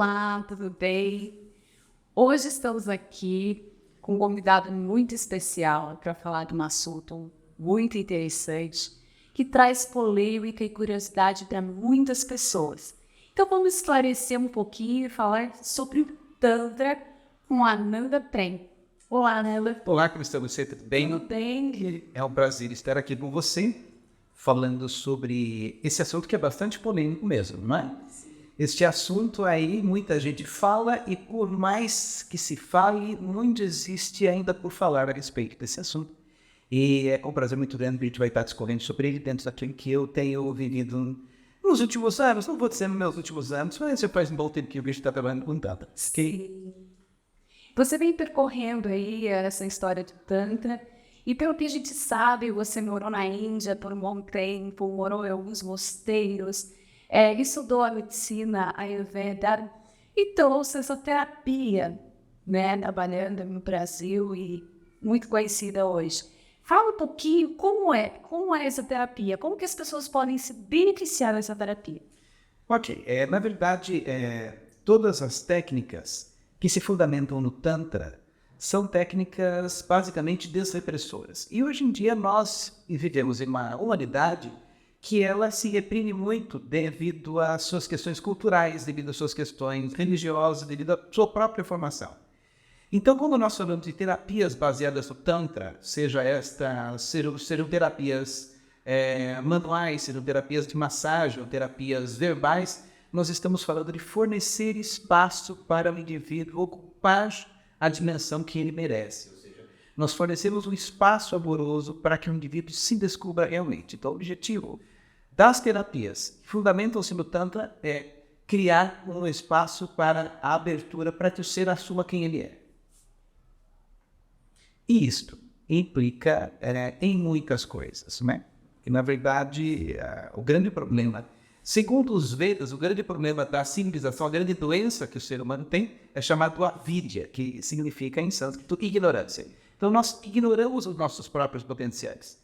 Olá, tudo bem? Hoje estamos aqui com um convidado muito especial para falar de um assunto muito interessante que traz polêmica e curiosidade para muitas pessoas. Então vamos esclarecer um pouquinho e falar sobre o Tantra com a Ananda Prem. Olá, Ananda. Olá, como está você? Tudo bem? Tudo bem? É um prazer estar aqui com você, falando sobre esse assunto que é bastante polêmico mesmo, não é? Este assunto aí, muita gente fala e por mais que se fale, muito existe ainda por falar a respeito desse assunto. E é um prazer muito grande que a gente vai estar discorrendo sobre ele dentro daquilo que eu tenho vivido nos últimos anos, não vou dizer nos meus últimos anos, mas já faz um bom tempo que eu vejo que está trabalhando com Tantra. Sim. Você vem percorrendo aí essa história de Tantra, e pelo que a gente sabe, você morou na Índia por um bom tempo, morou em alguns mosteiros, estudou a medicina Ayurveda e trouxe essa terapia, né, trabalhando no Brasil e muito conhecida hoje. Fala um pouquinho como é essa terapia, como que as pessoas podem se beneficiar dessa terapia. Ok, na verdade, todas as técnicas que se fundamentam no Tantra são técnicas basicamente desrepressoras. E hoje em dia nós vivemos em uma humanidade que ela se reprime muito devido às suas questões culturais, devido às suas questões religiosas, devido à sua própria formação. Então, quando nós falamos de terapias baseadas no Tantra, sejam terapias manuais, sejam terapias de massagem, terapias verbais, nós estamos falando de fornecer espaço para o indivíduo ocupar a dimensão que ele merece. Ou seja, nós fornecemos um espaço amoroso para que o indivíduo se descubra realmente. Então, o objetivo das terapias que fundamentam-se no Tantra é criar um espaço para a abertura para que o ser assuma quem ele é. E isto implica em muitas coisas, né? E, na verdade, o grande problema, segundo os Vedas, o grande problema da civilização, a grande doença que o ser humano tem é chamado avidya, que significa em sânscrito ignorância. Então, nós ignoramos os nossos próprios potenciais.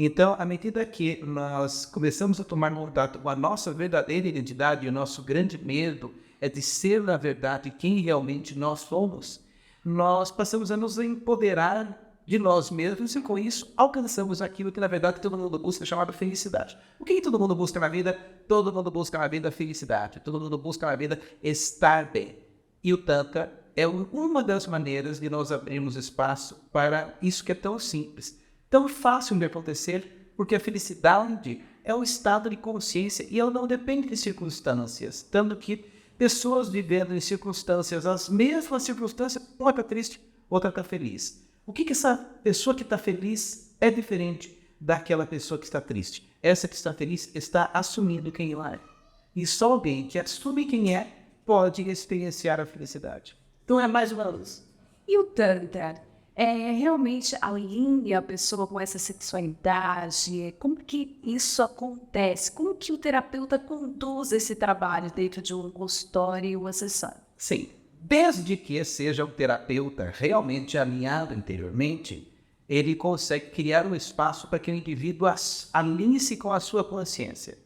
Então, à medida que nós começamos a tomar contato com a nossa verdadeira identidade, o nosso grande medo é de ser, na verdade, quem realmente nós somos, nós passamos a nos empoderar de nós mesmos e, com isso, alcançamos aquilo que, na verdade, todo mundo busca, chamado felicidade. O que todo mundo busca na vida? Todo mundo busca na vida felicidade. Todo mundo busca na vida estar bem. E o Tantra é uma das maneiras de nós abrirmos espaço para isso que é tão simples, tão fácil de acontecer, porque a felicidade é um estado de consciência e ela não depende de circunstâncias. Tanto que pessoas vivendo em circunstâncias, as mesmas circunstâncias, uma está triste, outra está feliz. O que essa pessoa que está feliz é diferente daquela pessoa que está triste? Essa que está feliz está assumindo quem ela é. E só alguém que assume quem é pode experienciar a felicidade. Então é mais uma luz. E o Tantra realmente alinha a pessoa com essa sexualidade? Como que isso acontece? Como que o terapeuta conduz esse trabalho dentro de um consultório e uma sessão? Sim, desde que seja um terapeuta realmente alinhado interiormente, ele consegue criar um espaço para que o indivíduo alinhe-se com a sua consciência.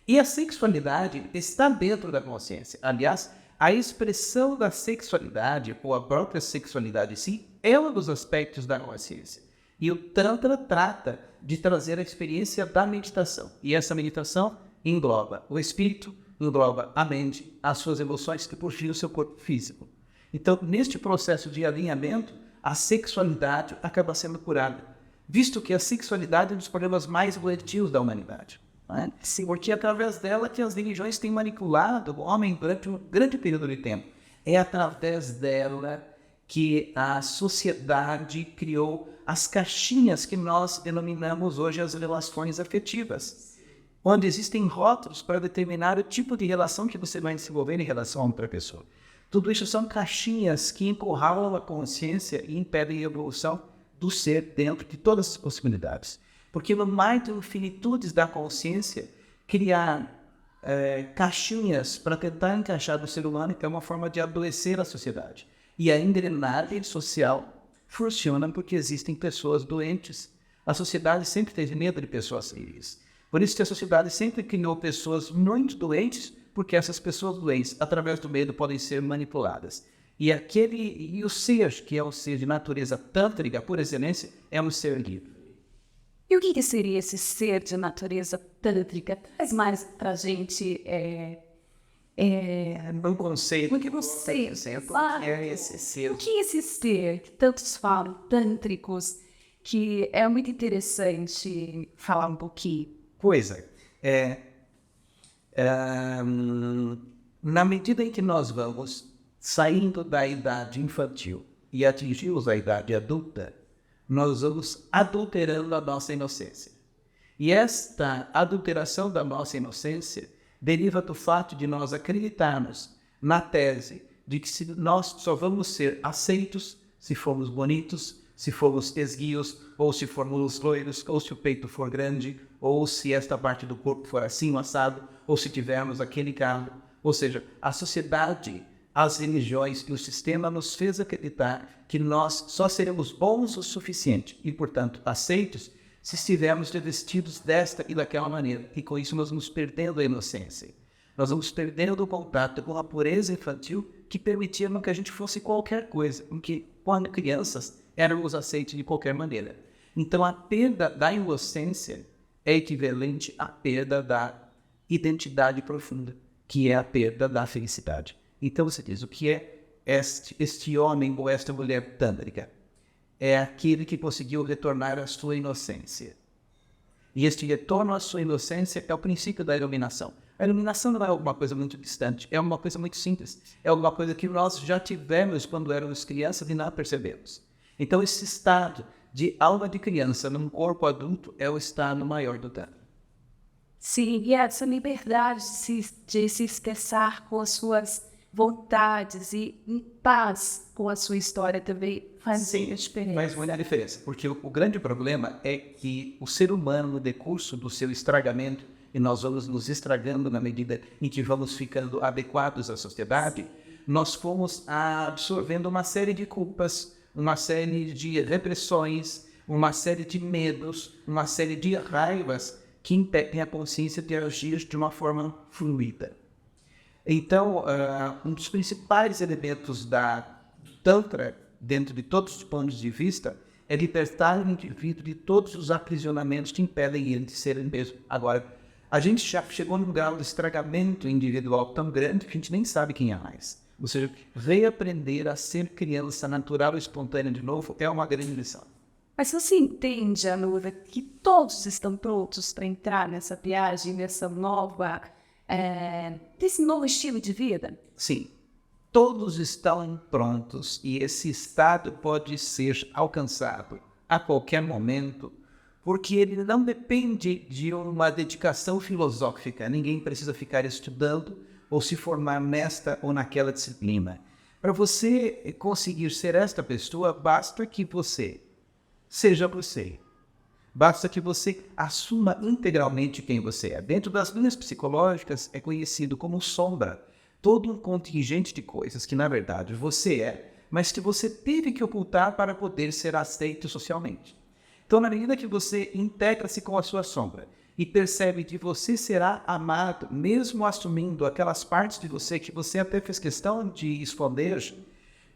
E a sexualidade está dentro da consciência. Aliás, a expressão da sexualidade, ou a própria sexualidade em si, é um dos aspectos da consciência. E o Tantra trata de trazer a experiência da meditação. E essa meditação engloba o espírito, engloba a mente, as suas emoções e, por fim, o seu corpo físico. Então, neste processo de alinhamento, a sexualidade acaba sendo curada, visto que a sexualidade é um dos problemas mais doentios da humanidade. Né? Porque é através dela que as religiões têm manipulado o homem durante um grande período de tempo. É através dela que a sociedade criou as caixinhas que nós denominamos hoje as relações afetivas, onde existem rótulos para determinar o tipo de relação que você vai desenvolver em relação a outra pessoa. Tudo isso são caixinhas que encurralam a consciência e impedem a evolução do ser dentro de todas as possibilidades. Porque no mar de infinitudes da consciência, criar caixinhas para tentar encaixar do ser humano é uma forma de adoecer a sociedade. E a engrenagem social funciona porque existem pessoas doentes. A sociedade sempre teve medo de pessoas sérias. Por isso que a sociedade sempre criou pessoas muito doentes porque essas pessoas doentes, através do medo, podem ser manipuladas. E o ser, que é o ser de natureza tântrica, por excelência, é um ser livre. E o que seria esse ser de natureza tântrica? Traz mais para a gente Um conceito. o que você É esse ser. O que é esse ser que tantos falam, tântricos, que é muito interessante falar um pouquinho? Na medida em que nós vamos saindo da idade infantil e atingimos a idade adulta, nós vamos adulterando a nossa inocência. E esta adulteração da nossa inocência deriva do fato de nós acreditarmos na tese de que nós só vamos ser aceitos se formos bonitos, se formos esguios, ou se formos loiros, ou se o peito for grande, ou se esta parte do corpo for assim, um assado, ou se tivermos aquele carro. Ou seja, a sociedade, as religiões e o sistema nos fez acreditar que nós só seremos bons o suficiente e, portanto, aceitos se estivermos revestidos desta e daquela maneira. E com isso nós vamos perdendo a inocência. Nós vamos perdendo o contato com a pureza infantil que permitia que a gente fosse qualquer coisa, em que, quando crianças, éramos aceitos de qualquer maneira. Então, a perda da inocência é equivalente à perda da identidade profunda, que é a perda da felicidade. Então, você diz, o que é este homem ou esta mulher tântrica? É aquele que conseguiu retornar à sua inocência. E este retorno à sua inocência é o princípio da iluminação. A iluminação não é alguma coisa muito distante, é uma coisa muito simples. É alguma coisa que nós já tivemos quando éramos crianças e não percebemos. Então, esse estado de alma de criança num corpo adulto é o estado maior do Tantra. Sim, e essa liberdade de se expressar com as suas vontades e em paz com a sua história também fazem a diferença. Faz muita diferença, porque o grande problema é que o ser humano, no decurso do seu estragamento, e nós vamos nos estragando na medida em que vamos ficando adequados à sociedade, nós fomos absorvendo uma série de culpas, uma série de repressões, uma série de medos, uma série de raivas que impedem a consciência de agir de uma forma fluida. Então, um dos principais elementos do Tantra, dentro de todos os pontos de vista, é libertar o indivíduo de todos os aprisionamentos que impedem ele de ser ele mesmo. Agora, a gente já chegou num grau de estragamento individual tão grande que a gente nem sabe quem é mais. Ou seja, reaprender a ser criança natural e espontânea de novo é uma grande lição. Mas você entende, Anura, que todos estão prontos para entrar nessa viagem, nesse novo estilo de vida? Sim, todos estão prontos e esse estado pode ser alcançado a qualquer momento, porque ele não depende de uma dedicação filosófica. Ninguém precisa ficar estudando ou se formar nesta ou naquela disciplina. Para você conseguir ser esta pessoa, basta que você seja você. Basta que você assuma integralmente quem você é. Dentro das linhas psicológicas é conhecido como sombra todo um contingente de coisas que, na verdade, você é, mas que você teve que ocultar para poder ser aceito socialmente. Então, na medida que você integra-se com a sua sombra e percebe que você será amado, mesmo assumindo aquelas partes de você que você até fez questão de esconder,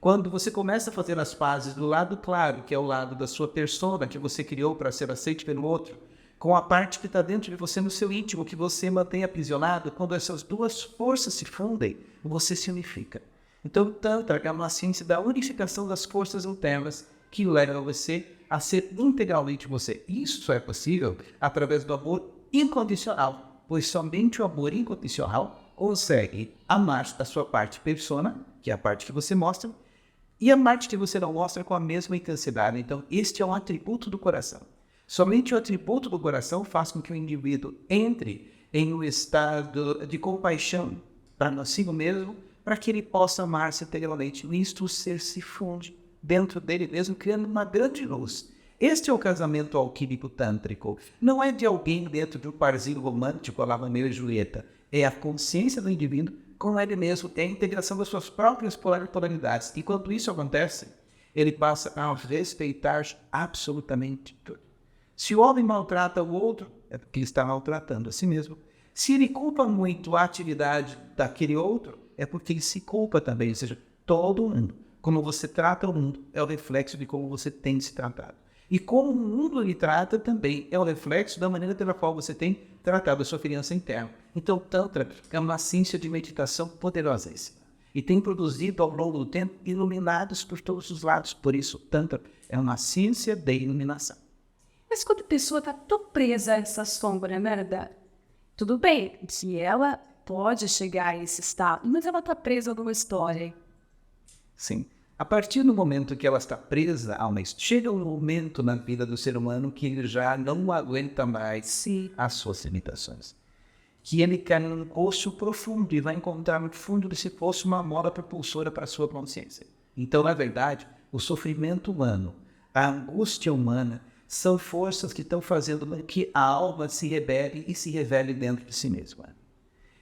quando você começa a fazer as pazes do lado claro, que é o lado da sua persona, que você criou para ser aceito pelo outro, com a parte que está dentro de você, no seu íntimo, que você mantém aprisionado, quando essas duas forças se fundem, você se unifica. Então, o Tantra é uma ciência da unificação das forças internas que leva você a ser integralmente você. Isso só é possível através do amor incondicional, pois somente o amor incondicional consegue amar a sua parte persona, que é a parte que você mostra, e a parte que você não mostra com a mesma intensidade. Então, este é um atributo do coração. Somente o atributo do coração faz com que o indivíduo entre em um estado de compaixão para consigo mesmo, para que ele possa amar-se integralmente. Nisto o ser se funde dentro dele mesmo, criando uma grande luz. Este é o casamento alquímico tântrico. Não é de alguém dentro de um parzinho romântico, a lá Romeu e Julieta. É a consciência do indivíduo com ele mesmo, é a integração das suas próprias polaridades. E quando isso acontece, ele passa a respeitar absolutamente tudo. Se o homem maltrata o outro, é porque ele está maltratando a si mesmo. Se ele culpa muito a atividade daquele outro, é porque ele se culpa também, ou seja, todo mundo. Como você trata o mundo é o reflexo de como você tem se tratado. E como o mundo lhe trata também é o reflexo da maneira pela qual você tem tratado a sua criança interna. Então, o Tantra é uma ciência de meditação poderosíssima. E tem produzido ao longo do tempo iluminados por todos os lados. Por isso, o Tantra é uma ciência de iluminação. Mas quando a pessoa está tão presa a essa sombra, né, tudo bem, que ela pode chegar a esse estado, mas ela está presa numa história. Sim. A partir do momento que ela está presa a uma história, chega um momento na vida do ser humano que ele já não aguenta mais as suas limitações. Que ele cai num poço profundo e vai encontrar no fundo desse poço uma mola propulsora para a sua consciência. Então, na verdade, o sofrimento humano, a angústia humana, são forças que estão fazendo com que a alma se rebele e se revele dentro de si mesma.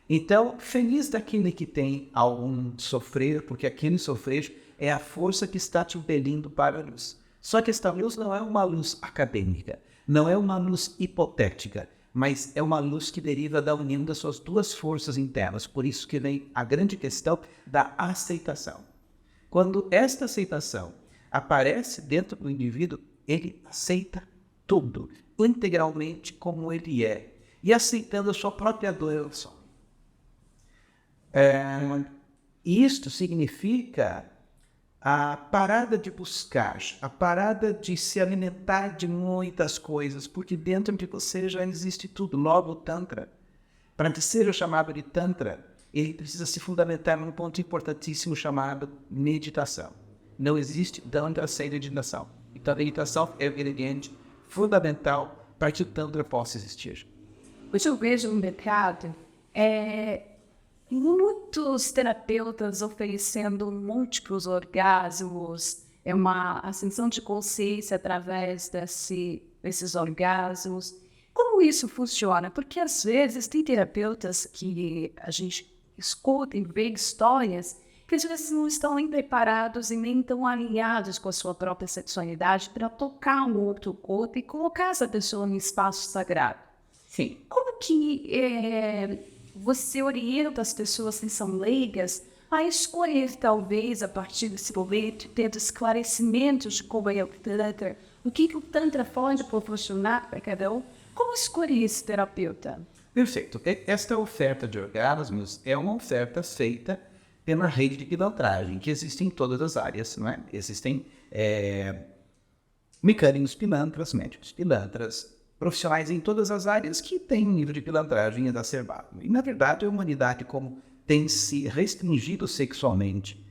Então, feliz daquele que tem algum sofrer, porque aquele sofrer é a força que está te impelindo para a luz. Só que esta luz não é uma luz acadêmica, não é uma luz hipotética, mas é uma luz que deriva da união das suas duas forças internas. Por isso que vem a grande questão da aceitação. Quando esta aceitação aparece dentro do indivíduo, ele aceita tudo, integralmente como ele é, e aceitando a sua própria dor. Isto significa a parada de buscar, a parada de se alimentar de muitas coisas, porque dentro de você já existe tudo. Logo, o Tantra, para que seja chamado de Tantra, ele precisa se fundamentar num ponto importantíssimo chamado meditação. Não existe Tantra sem meditação. Então, a meditação é o ingrediente fundamental para que o Tantra possa existir. Hoje eu vejo no mercado muitos terapeutas oferecendo múltiplos orgasmos, uma ascensão de consciência através desses orgasmos. Como isso funciona? Porque às vezes tem terapeutas que a gente escuta e vê histórias que às vezes não estão nem preparados e nem tão alinhados com a sua própria sexualidade para tocar um outro corpo e colocar essa pessoa em espaço sagrado. Sim. Como que você orienta as pessoas que são leigas a escolher, talvez, a partir desse momento, tendo esclarecimentos de como é o Tantra, o que o Tantra pode proporcionar para cada um? Como escolher esse terapeuta? Perfeito. Esta oferta de orgasmos é uma oferta feita pela rede de pilantragem, que existe em todas as áreas, não é? Existem mecânicos pilantras, médicos pilantras, profissionais em todas as áreas que têm um nível de pilantragem exacerbado. E, na verdade, a humanidade, como tem se restringido sexualmente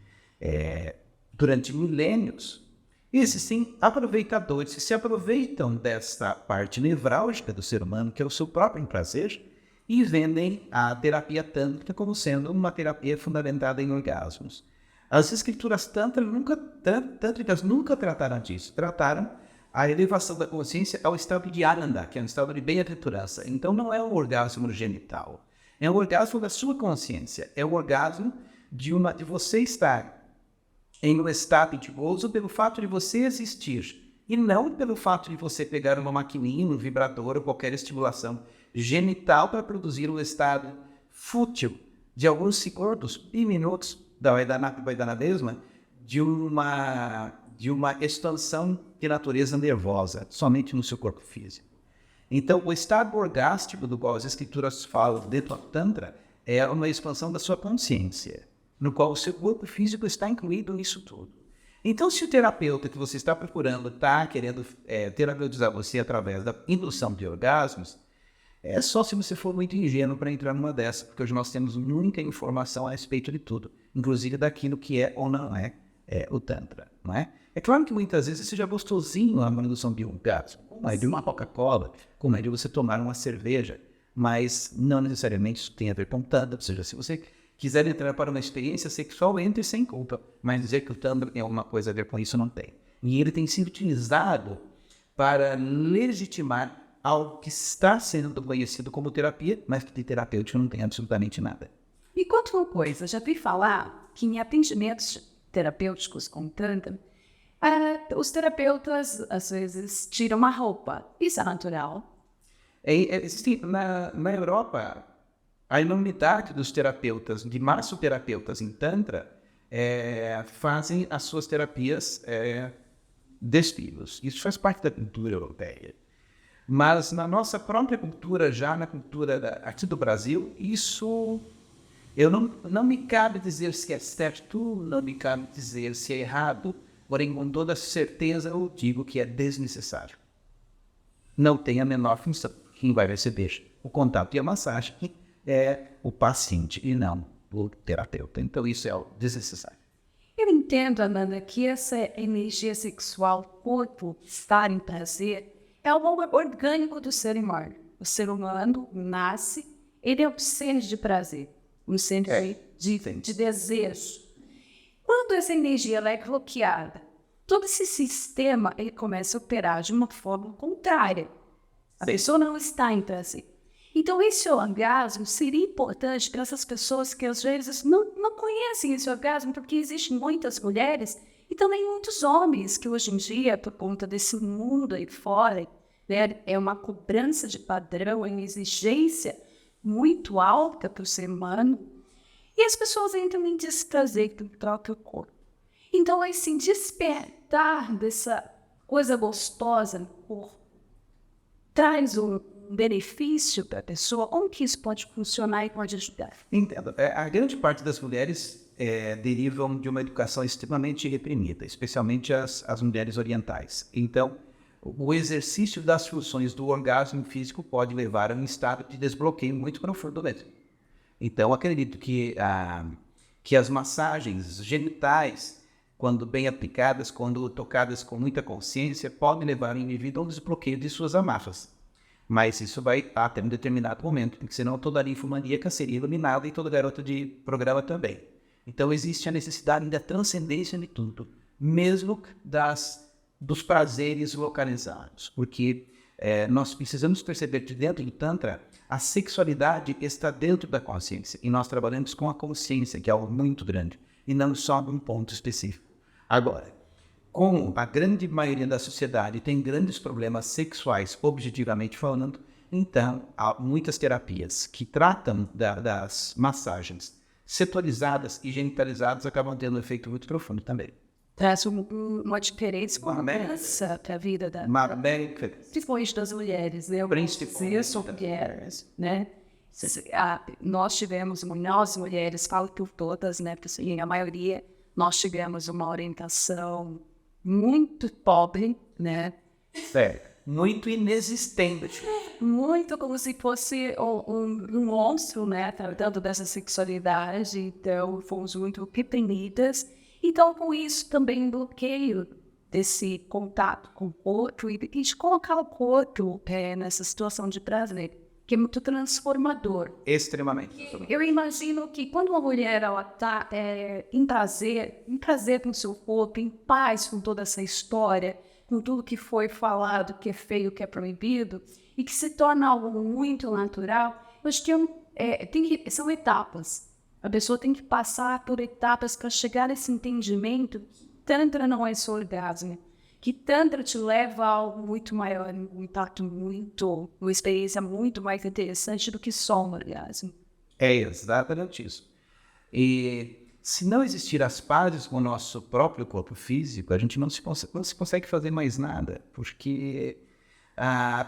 durante milênios, existem aproveitadores que se aproveitam dessa parte nevrálgica do ser humano, que é o seu próprio prazer, e vendem a terapia tântrica como sendo uma terapia fundamentada em orgasmos. As escrituras tântricas nunca trataram disso, trataram a elevação da consciência ao estado de Ananda, que é um estado de bem-aventurança. Então não é um orgasmo genital, é um orgasmo da sua consciência, é um orgasmo de você estar em um estado de gozo pelo fato de você existir, e não pelo fato de você pegar uma maquininha, um vibrador ou qualquer estimulação genital para produzir um estado fútil de alguns segundos e minutos da Vaidana mesma, de uma expansão de natureza nervosa, somente no seu corpo físico. Então, o estado orgástico do qual as escrituras falam dentro do Tantra é uma expansão da sua consciência, no qual o seu corpo físico está incluído nisso tudo. Então, se o terapeuta que você está procurando está querendo terapeutizar você através da indução de orgasmos, é só se você for muito ingênuo para entrar numa dessa, porque hoje nós temos muita informação a respeito de tudo, inclusive daquilo que é ou não é o Tantra, não é? É claro que muitas vezes seja gostosinho a indução de orgasmo, como é de uma Coca-Cola, como é de você tomar uma cerveja, mas não necessariamente isso tem a ver com Tantra. Ou seja, se você quiser entrar para uma experiência sexual, entre sem culpa, mas dizer que o Tantra tem alguma coisa a ver com isso, não tem. E ele tem sido utilizado para legitimar algo que está sendo conhecido como terapia, mas que de terapêutico não tem absolutamente nada. Me conta uma coisa, já vi falar que em atendimentos terapêuticos com Tantra, os terapeutas às vezes tiram uma roupa. Isso é natural? Existe na Europa, A enormidade dos terapeutas, de massoterapeutas em Tantra, fazem as suas terapias despidos. Isso faz parte da cultura europeia. Mas na nossa própria cultura, já na cultura aqui do Brasil, isso não me cabe dizer se é certo, não me cabe dizer se é errado, porém com toda certeza eu digo que é desnecessário. Não tem a menor função. Quem vai receber o contato e a massagem é o paciente e não o terapeuta. Então isso é desnecessário. Eu entendo, Amanda, que essa energia sexual, corpo, estar em prazer, é algo orgânico do ser humano. O ser humano nasce, ele é um ser de prazer, um ser de desejo. Quando essa energia ela é bloqueada, todo esse sistema ele começa a operar de uma forma contrária. A pessoa não está em prazer. Então, esse orgasmo seria importante para essas pessoas que às vezes não conhecem esse orgasmo, porque existem muitas mulheres e também muitos homens que hoje em dia, por conta desse mundo aí fora, né, é uma cobrança de padrão, é uma exigência muito alta para o ser humano, e as pessoas entram em desprazer do próprio corpo. Então, esse despertar dessa coisa gostosa no corpo traz um benefício para a pessoa? Como que isso pode funcionar e pode ajudar? Entendo. A grande parte das mulheres derivam de uma educação extremamente reprimida, especialmente as mulheres orientais. Então, o exercício das funções do orgasmo físico pode levar a um estado de desbloqueio muito profundo mesmo. Então, acredito que as massagens genitais, quando bem aplicadas, quando tocadas com muita consciência, podem levar o indivíduo a um desbloqueio de suas amarras. Mas isso vai até um determinado momento, porque senão toda ninfomaníaca seria iluminada e toda garota de programa também. Então existe a necessidade da transcendência de tudo, mesmo dos prazeres localizados, porque nós precisamos perceber que dentro do Tantra, a sexualidade está dentro da consciência, e nós trabalhamos com a consciência, que é algo muito grande, e não só num ponto específico. Agora, como a grande maioria da sociedade tem grandes problemas sexuais, objetivamente falando, então há muitas terapias que tratam das massagens setorizadas e genitalizadas acabam tendo um efeito muito profundo também. Traz uma diferença, uma mudança para a vida principalmente das mulheres, né? Mulheres, né? Nós mulheres, falo por todas, né? Porque a maioria, nós tivemos uma orientação muito pobre, né? Muito inexistente. Muito como se fosse um monstro, né? Tratando dessa sexualidade. Então, fomos muito reprimidas. Então, com isso, também bloqueio desse contato com o corpo e de colocar o corpo nessa situação de prazer, que é muito transformador. Extremamente. Eu imagino que quando uma mulher está em prazer com o seu corpo, em paz com toda essa história, com tudo que foi falado, que é feio, que é proibido, e que se torna algo muito natural, eu acho que são etapas. A pessoa tem que passar por etapas para chegar a esse entendimento que Tantra não é só orgasmo, que Tantra te leva a algo muito maior, um impacto uma experiência muito mais interessante do que só um orgasmo. É exatamente isso. E se não existir as pazes com o nosso próprio corpo físico, a gente não se consegue fazer mais nada, porque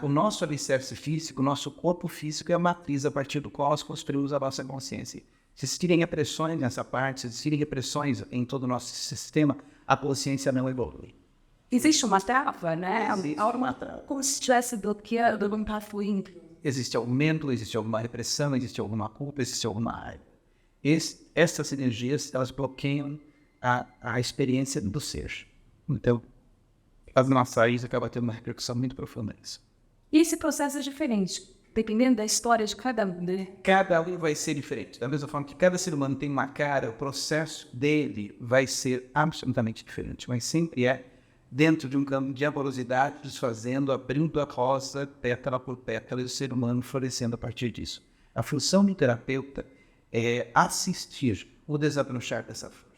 o nosso alicerce físico, o nosso corpo físico é a matriz a partir do qual nós construímos a nossa consciência. Se existirem repressões nessa parte, se existirem repressões em todo o nosso sistema, a consciência não evolui. Existe uma trava, né? Existe uma trava. Como se estivesse bloqueando, não está fluindo. Existe aumento, existe alguma repressão, existe alguma culpa, existe alguma raiva. Essas energias, elas bloqueiam a experiência do ser. Então, as massagens acabam tendo uma repercussão muito profunda nisso. E esse processo é diferente, dependendo da história de cada um, né? Cada um vai ser diferente. Da mesma forma que cada ser humano tem uma cara, o processo dele vai ser absolutamente diferente. Mas sempre dentro de um campo de amorosidade, desfazendo, abrindo a rosa, pétala por pétala, e o ser humano florescendo a partir disso. A função do terapeuta é assistir o desabrochar dessa flor.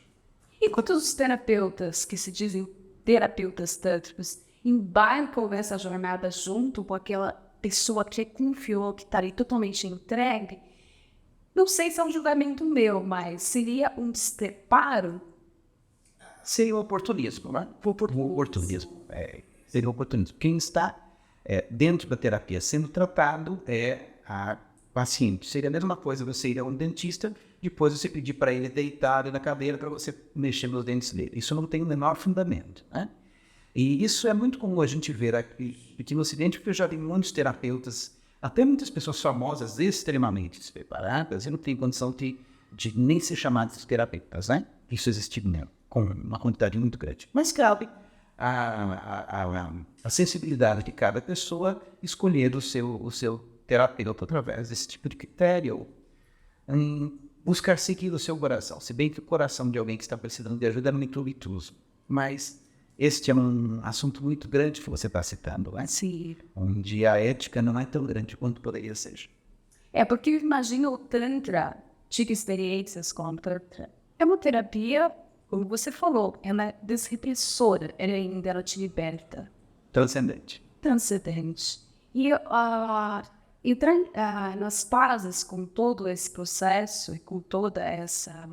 E quantos os terapeutas que se dizem terapeutas tântricos embarcam nessa jornada junto com aquela pessoa que confiou, que está ali totalmente entregue, Não sei se é um julgamento meu, mas seria um despreparo? Seria o oportunismo, né? O oportunismo. Seria o oportunismo. Quem está dentro da terapia sendo tratado é a paciente. Seria a mesma coisa você ir a um dentista, depois você pedir para ele deitar na cadeira para você mexer nos dentes dele. Isso não tem o menor fundamento, né? E isso é muito comum a gente ver aqui no Ocidente, porque eu já vi muitos terapeutas, até muitas pessoas famosas, extremamente despreparadas, e não tem condição de nem ser chamadas de terapeutas, né? Isso existe mesmo, com uma quantidade muito grande. Mas cabe a sensibilidade de cada pessoa escolher o seu terapeuta através desse tipo de critério, buscar seguir o seu coração. Se bem que o coração de alguém que está precisando de ajuda é muito obtuso, mas este é um assunto muito grande que você está citando, né? Sim. Onde a ética não é tão grande quanto poderia ser. Porque eu imagino o Tantra, tive experiências com o Tantra. É uma terapia, como você falou, ela é desrepressora, ela te liberta. Transcendente. Transcendente. E entrar nas pazes com todo esse processo e com toda essa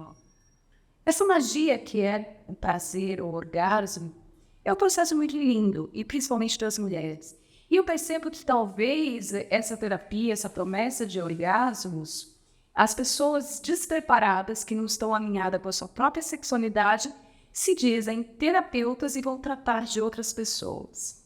magia que é o prazer, o orgasmo, é um processo muito lindo, e principalmente das mulheres. E eu percebo que talvez essa terapia, essa promessa de orgasmos, as pessoas despreparadas, que não estão alinhadas com a sua própria sexualidade, se dizem terapeutas e vão tratar de outras pessoas.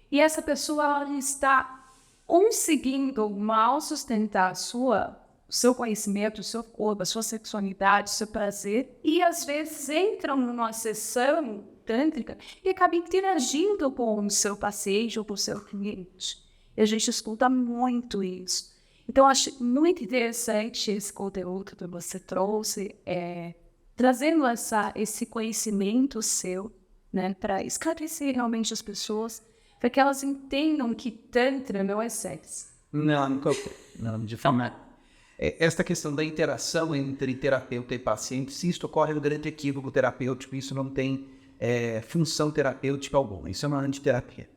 E essa pessoa ela está conseguindo mal sustentar o seu conhecimento, o seu corpo, a sua sexualidade, o seu prazer, e às vezes entram numa sessão tântrica e acaba interagindo com o seu paciente ou com o seu cliente. E a gente escuta muito isso. Então, acho muito interessante esse conteúdo que você trouxe, trazendo esse conhecimento seu, né, para esclarecer realmente as pessoas, para que elas entendam que Tantra não é sexo. Não, de forma. Esta questão da interação entre terapeuta e paciente, se isto ocorre, é um grande equívoco terapêutico, isso não tem função terapêutica alguma, isso é uma antiterapia.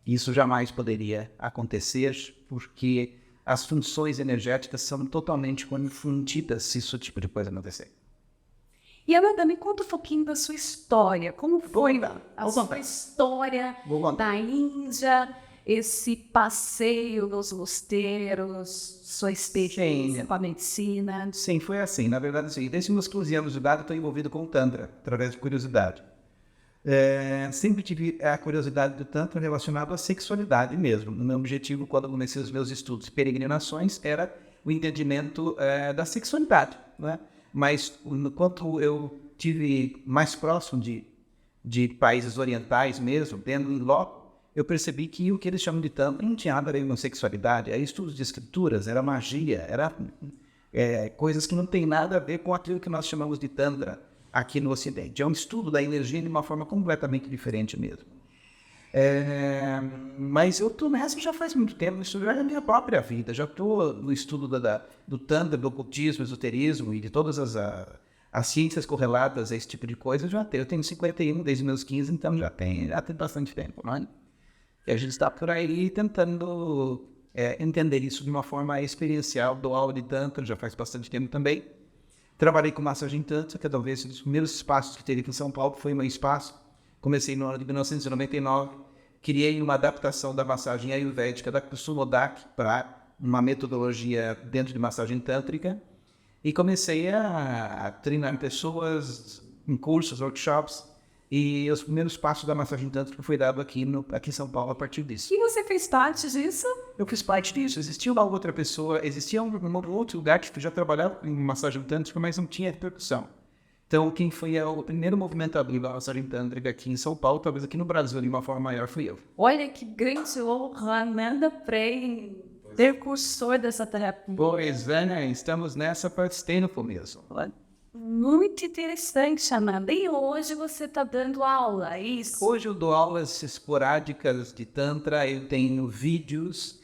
Isso jamais poderia acontecer, porque as funções energéticas são totalmente confundidas se isso tipo de coisa acontecer. E Amanda, me conta um pouquinho da sua história. Como foi a sua história da Índia, esse passeio nos mosteiros, sua experiência com a medicina? Sim, foi assim. Na verdade, assim, desde meus 15 anos de idade, estou envolvido com o Tantra, através de curiosidade. Sempre tive a curiosidade do Tantra relacionado à sexualidade mesmo. O meu objetivo, quando comecei os meus estudos peregrinações, era o entendimento da sexualidade, né? Mas, enquanto eu tive mais próximo de países orientais mesmo, dentro do loco, eu percebi que o que eles chamam de Tantra não tinha nada a ver com sexualidade, era estudos de escrituras, era magia, era coisas que não tem nada a ver com aquilo que nós chamamos de Tantra aqui no Ocidente. É um estudo da energia de uma forma completamente diferente mesmo. Mas eu estou nessa já faz muito tempo, isso já é a minha própria vida, já estou no estudo do Tantra, do ocultismo, esoterismo e de todas as ciências correlatas a esse tipo de coisa, eu tenho 51 desde meus 15, então já tem bastante tempo, não é? E a gente está por aí tentando entender isso de uma forma experiencial, dou aula de Tantra, já faz bastante tempo também. Trabalhei com massagem Tantra, que é talvez um dos primeiros espaços que teve aqui em São Paulo, foi meu espaço. Comecei no ano de 1999, criei uma adaptação da massagem ayurvédica da Kusumodak para uma metodologia dentro de massagem tântrica e comecei a treinar pessoas em cursos, workshops, e os primeiros passos da massagem tântrica foi dado aqui em São Paulo a partir disso. E você fez parte disso? Eu fiz parte disso. Existia uma outra pessoa, existia um outro lugar que já trabalhava em massagem tântrica, mas não tinha repercussão. Então, quem foi o primeiro movimento da massagem tântrica aqui em São Paulo, talvez aqui no Brasil, de uma forma maior, fui eu. Olha que grande honra, Amanda Prey, precursor dessa terapia. Pois né? Estamos nessa faz tempo mesmo. Muito interessante, Amanda. E hoje você está dando aula, é isso? Hoje eu dou aulas esporádicas de Tantra, eu tenho vídeos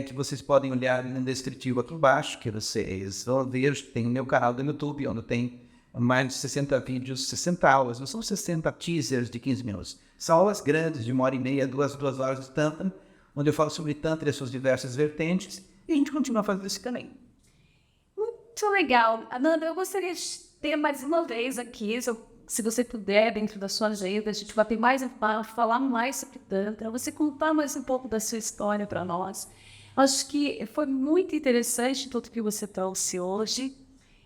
que vocês podem olhar no descritivo aqui embaixo, que vocês vão ver, tem o meu canal do YouTube, onde tem mais de 60 vídeos, 60 aulas, não são 60 teasers de 15 minutos. São aulas grandes, de 1h30, 2 horas de Tantra, onde eu falo sobre Tantra e suas diversas vertentes, e a gente continua fazendo esse caminho. Muito legal. Ananda, eu gostaria de ter mais uma vez aqui, se você puder, dentro da sua agenda, a gente vai ter mais falar mais sobre Tantra, você contar mais um pouco da sua história para nós. Acho que foi muito interessante tudo que você trouxe hoje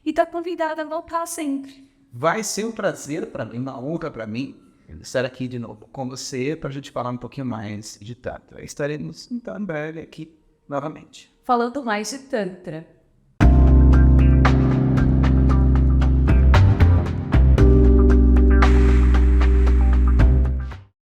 e está convidada a voltar sempre. Vai ser um prazer para mim, uma honra para mim estar aqui de novo com você para a gente falar um pouquinho mais de Tantra. Estaremos então em breve aqui novamente. Falando mais de Tantra.